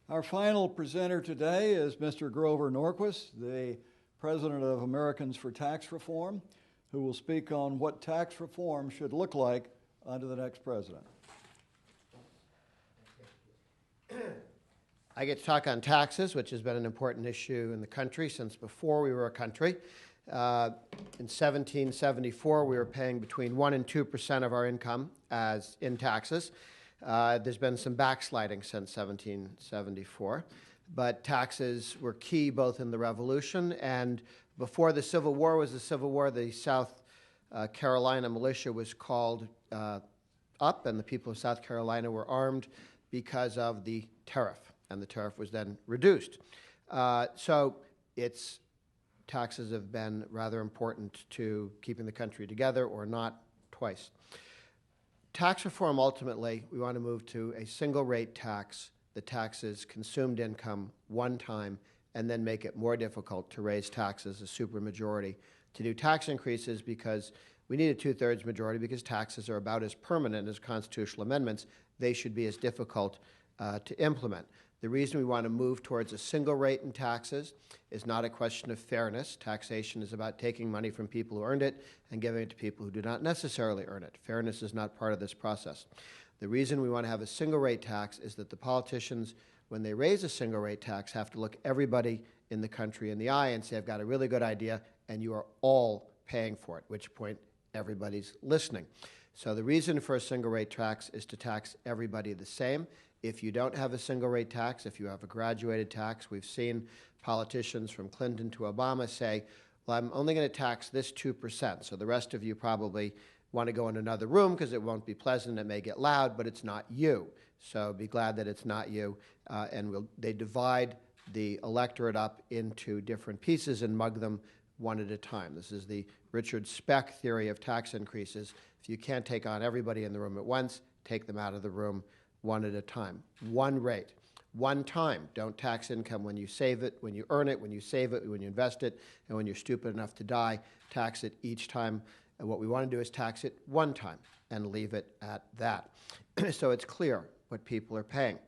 Our final presenter today is Mr. Grover Norquist, the President of Americans for Tax Reform, who will speak on what tax reform should look like under the next president. I get to talk on taxes, which has been an important issue in the country since before we were a country. In 1774, we were paying between 1% and 2% of our income as in taxes. There's been some backsliding since 1774, but taxes were key both in the Revolution and before the Civil War was the Civil War. The South Carolina militia was called up, and the people of South Carolina were armed because of the tariff, and the tariff was then reduced. So taxes have been rather important to keeping the country together, or not twice. Tax reform, ultimately, we want to move to a single rate tax that taxes consumed income one time and then make it more difficult to raise taxes, a supermajority, to do tax increases because we need a two-thirds majority because taxes are about as permanent as constitutional amendments. They should be as difficult to implement. The reason we want to move towards a single rate in taxes is not a question of fairness. Taxation is about taking money from people who earned it and giving it to people who do not necessarily earn it. Fairness is not part of this process. The reason we want to have a single rate tax is that the politicians, when they raise a single rate tax, have to look everybody in the country in the eye and say, I've got a really good idea, and you are all paying for it, at which point everybody's listening. So the reason for a single rate tax is to tax everybody the same. If you don't have a single rate tax, if you have a graduated tax, we've seen politicians from Clinton to Obama say, well, I'm only going to tax this 2%. So the rest of you probably want to go in another room because it won't be pleasant, it may get loud, but it's not you. So be glad that it's not you. They divide the electorate up into different pieces and mug them one at a time. This is the Richard Speck theory of tax increases. If you can't take on everybody in the room at once, take them out of the room one at a time. One rate, one time. Don't tax income when you save it, when you earn it, when you save it, when you invest it, and when you're stupid enough to die, tax it each time. And what we want to do is tax it one time and leave it at that. So it's clear what people are paying.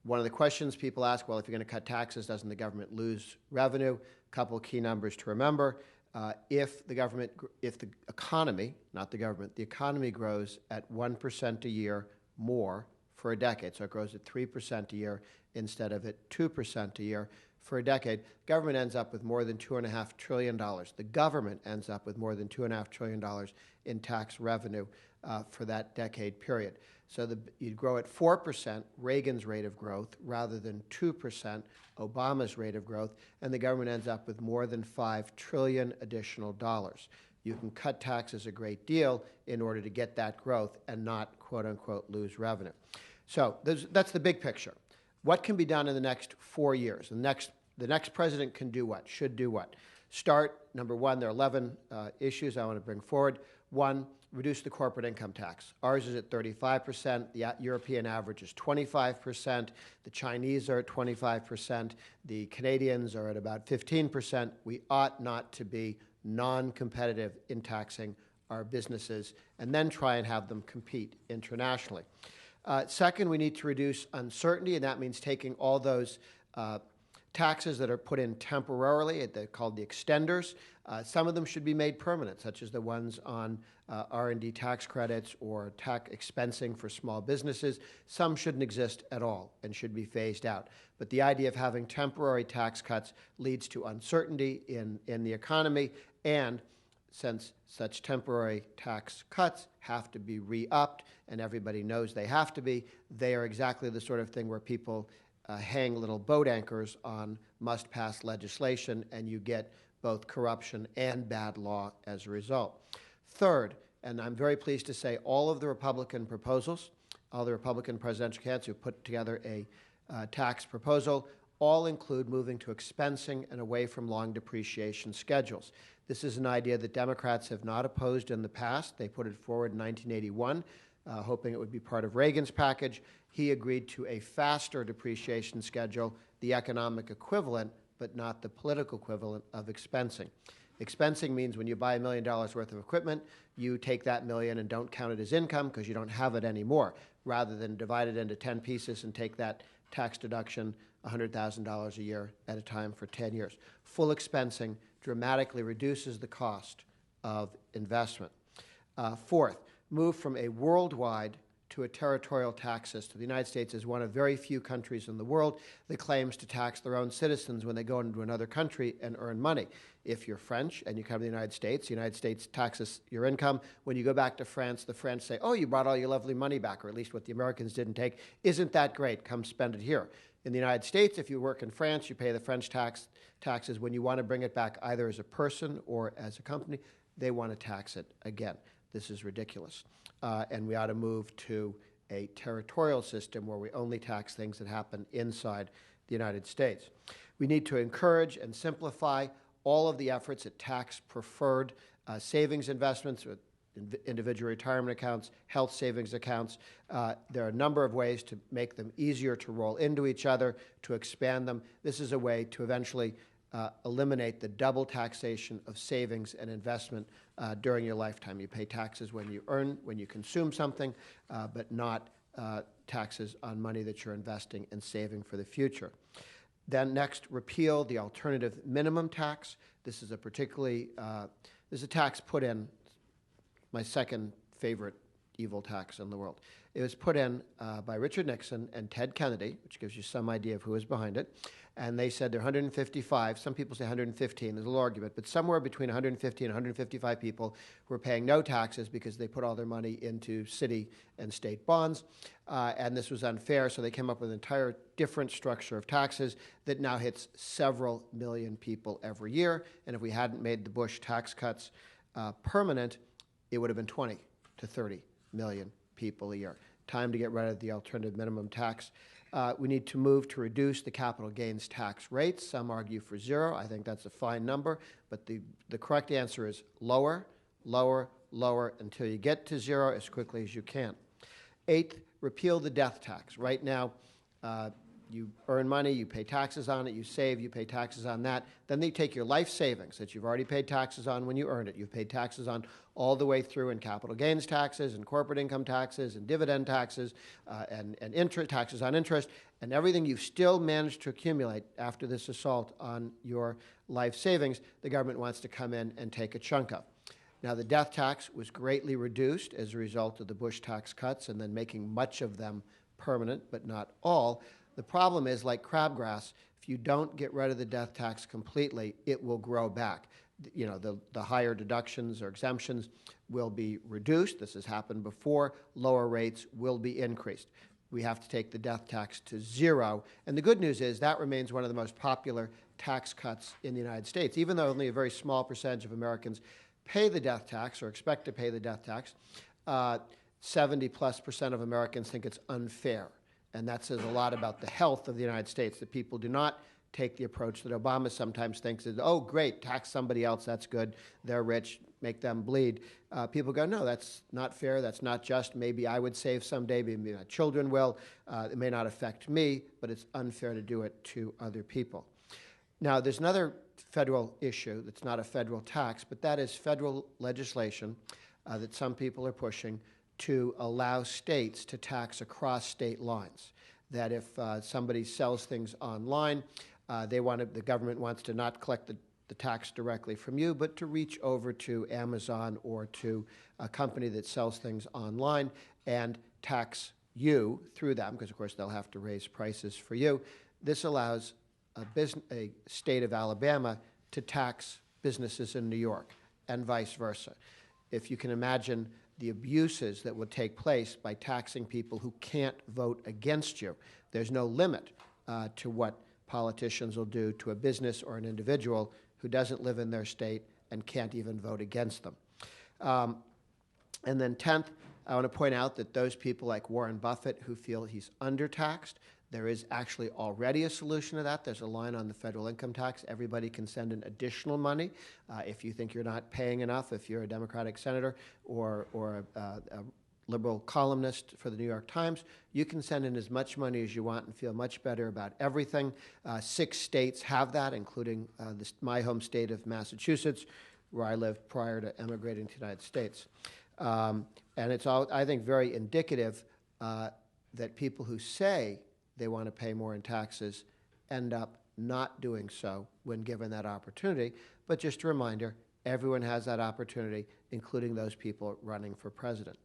One of the questions people ask, well, if you're going to cut taxes, doesn't the government lose revenue? A couple of key numbers to remember. If the economy, not the government, the economy grows at 1% a year more for a decade, so it grows at 3% a year instead of at 2% a year for a decade, government ends up with more than $2.5 trillion. The government ends up with more than $2.5 trillion in tax revenue for that decade period. So you'd grow at 4%, Reagan's rate of growth, rather than 2%, Obama's rate of growth, and the government ends up with more than $5 trillion additional dollars. You can cut taxes a great deal in order to get that growth and not, quote unquote, lose revenue. So that's the big picture. What can be done in the next 4 years? The next president can do what, should do what? Start, number one, there are 11 issues I want to bring forward. One, reduce the corporate income tax. Ours is at 35%. The European average is 25%. The Chinese are at 25%. The Canadians are at about 15%. We ought not to be non-competitive in taxing our businesses and then try and have them compete internationally. Second, we need to reduce uncertainty, and that means taking all those taxes that are put in temporarily, they're called the extenders. Some of them should be made permanent, such as the ones on R&D tax credits or tax expensing for small businesses. Some shouldn't exist at all and should be phased out. But the idea of having temporary tax cuts leads to uncertainty in the economy, and since such temporary tax cuts have to be re-upped, and everybody knows they have to be, they are exactly the sort of thing where people hang little boat anchors on must-pass legislation, and you get both corruption and bad law as a result. Third, and I'm very pleased to say all of the Republican proposals, all the Republican presidential candidates who put together a tax proposal, all include moving to expensing and away from long depreciation schedules. This is an idea that Democrats have not opposed in the past. They put it forward in 1981, hoping it would be part of Reagan's package. He agreed to a faster depreciation schedule, the economic equivalent, but not the political equivalent of expensing. Expensing means when you buy $1 million worth of equipment, you take that million and don't count it as income because you don't have it anymore, rather than divide it into 10 pieces and take that tax deduction $100,000 a year at a time for 10 years. Full expensing dramatically reduces the cost of investment. Fourth, move from a worldwide to a territorial tax system. The United States is one of very few countries in the world that claims to tax their own citizens when they go into another country and earn money. If you're French and you come to the United States taxes your income. When you go back to France, the French say, oh, you brought all your lovely money back, or at least what the Americans didn't take. Isn't that great? Come spend it here. In the United States, if you work in France, you pay the French taxes. When you want to bring it back either as a person or as a company, they want to tax it again. This is ridiculous. And we ought to move to a territorial system where we only tax things that happen inside the United States. We need to encourage and simplify all of the efforts at tax-preferred savings investments with individual retirement accounts, health savings accounts. There are a number of ways to make them easier to roll into each other, to expand them. This is a way to eventually eliminate the double taxation of savings and investment during your lifetime. You pay taxes when you earn, when you consume something, but not taxes on money that you're investing and saving for the future. Then next, repeal the alternative minimum tax. This is a particularly, this is a tax put in, my second favorite evil tax in the world. It was put in by Richard Nixon and Ted Kennedy, which gives you some idea of who is behind it. And they said there are 155, some people say 115, there's a little argument, but somewhere between 150 and 155 people who were paying no taxes because they put all their money into city and state bonds. And this was unfair, so they came up with an entire different structure of taxes that now hits several million people every year. And if we hadn't made the Bush tax cuts permanent, it would have been 20 to 30 million people a year. Time to get rid of the alternative minimum tax. We need to move to reduce the capital gains tax rates. Some argue for zero. I think that's a fine number, but the correct answer is lower, lower, lower until you get to zero as quickly as you can. Eighth, repeal the death tax. Right now, you earn money, you pay taxes on it, you save, you pay taxes on that. Then they take your life savings that you've already paid taxes on when you earned it. You've paid taxes on all the way through in capital gains taxes and corporate income taxes and dividend taxes and interest, taxes on interest, and everything you've still managed to accumulate after this assault on your life savings, the government wants to come in and take a chunk of. Now, the death tax was greatly reduced as a result of the Bush tax cuts and then making much of them permanent, but not all. The problem is, like crabgrass, if you don't get rid of the death tax completely, it will grow back. You know, the higher deductions or exemptions will be reduced. This has happened before. Lower rates will be increased. We have to take the death tax to zero. And the good news is that remains one of the most popular tax cuts in the United States. Even though only a very small percentage of Americans pay the death tax or expect to pay the death tax, 70+% of Americans think it's unfair. And that says a lot about the health of the United States, that people do not take the approach that Obama sometimes thinks is, oh, great, tax somebody else, that's good, they're rich, make them bleed. People go, no, that's not fair, that's not just. Maybe I would save someday, maybe my children will. It may not affect me, but it's unfair to do it to other people. Now, there's another federal issue that's not a federal tax, but that is federal legislation that some people are pushing to allow states to tax across state lines. That if somebody sells things online, the government wants to not collect the tax directly from you, but to reach over to Amazon or to a company that sells things online and tax you through them, because of course they'll have to raise prices for you. This allows a state of Alabama to tax businesses in New York and vice versa. If you can imagine the abuses that would take place by taxing people who can't vote against you. There's no limit to what politicians will do to a business or an individual who doesn't live in their state and can't even vote against them. And then 10th, I want to point out that those people like Warren Buffett who feel he's undertaxed, there is actually already a solution to that. There's a line on the federal income tax. Everybody can send in additional money if you think you're not paying enough, if you're a Democratic senator or a liberal columnist for the New York Times. You can send in as much money as you want and feel much better about everything. 6 states have that, including my home state of Massachusetts, where I lived prior to emigrating to the United States. And it's all, I think, very indicative that people who say they want to pay more in taxes end up not doing so when given that opportunity. But just a reminder, everyone has that opportunity, including those people running for president.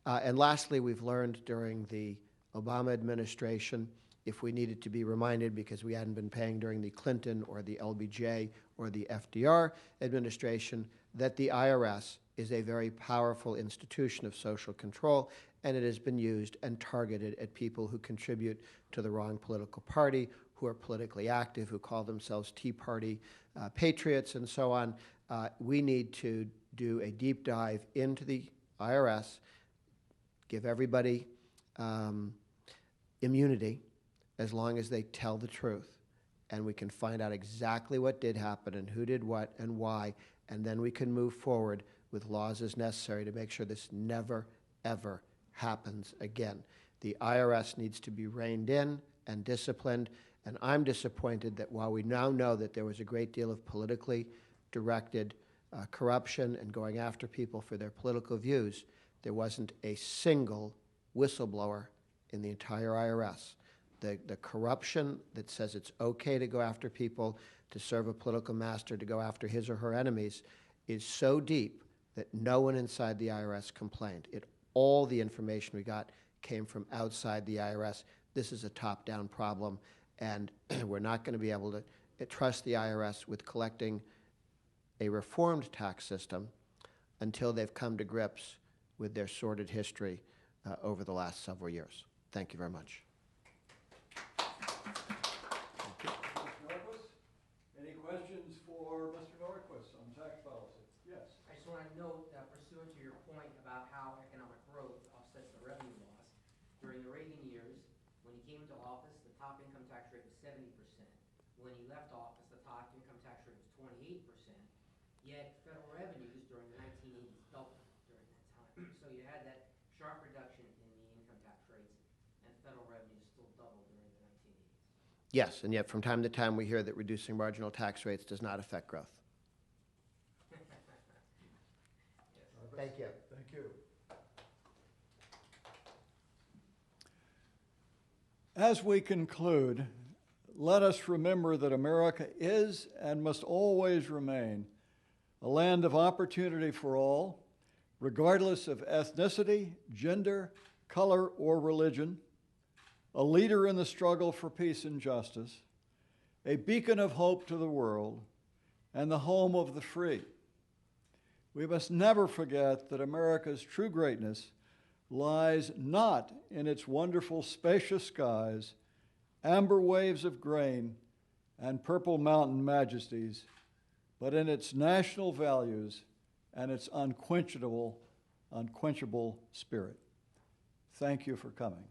And lastly, we've learned during the Obama administration, if we needed to be reminded because we hadn't been paying during the Clinton or the LBJ or the FDR administration, that the IRS is a very powerful institution of social control, and it has been used and targeted at people who contribute to the wrong political party, who are politically active, who call themselves Tea Party patriots, and so on. We need to do a deep dive into the IRS, give everybody immunity as long as they tell the truth, and we can find out exactly what did happen and who did what and why, and then we can move forward with laws as necessary to make sure this never, ever happens again. The IRS needs to be reined in and disciplined, and I'm disappointed that while we now know that there was a great deal of politically directed corruption and going after people for their political views, there wasn't a single whistleblower in the entire IRS. The corruption that says it's okay to go after people, to serve a political master, to go after his or her enemies, is so deep that no one inside the IRS complained. All the information we got came from outside the IRS. This is a top-down problem, and we're not going to be able to trust the IRS with collecting a reformed tax system until they've come to grips with their sordid history over the last several years. Thank you very much. Any questions for Mr. Norquist on tax policy? Yes. I just want to note that pursuant to your point about how economic growth offsets the revenue loss, during the Reagan years, when he came into office, the top income tax rate was 70%. When he left office, the top income tax rate was 28%. Yet federal revenues during the 1980s doubled during that time. So you had that sharp reduction in the income tax rates, and federal revenues still doubled during the 1980s. Yes, and yet from time to time we hear that reducing marginal tax rates does not affect growth. Yes. Thank you. Thank you. As we conclude, let us remember that America is and must always remain a land of opportunity for all, regardless of ethnicity, gender, color, or religion, a leader in the struggle for peace and justice, a beacon of hope to the world, and the home of the free. We must never forget that America's true greatness lies not in its wonderful spacious skies, amber waves of grain, and purple mountain majesties, but in its national values and its unquenchable spirit. Thank you for coming.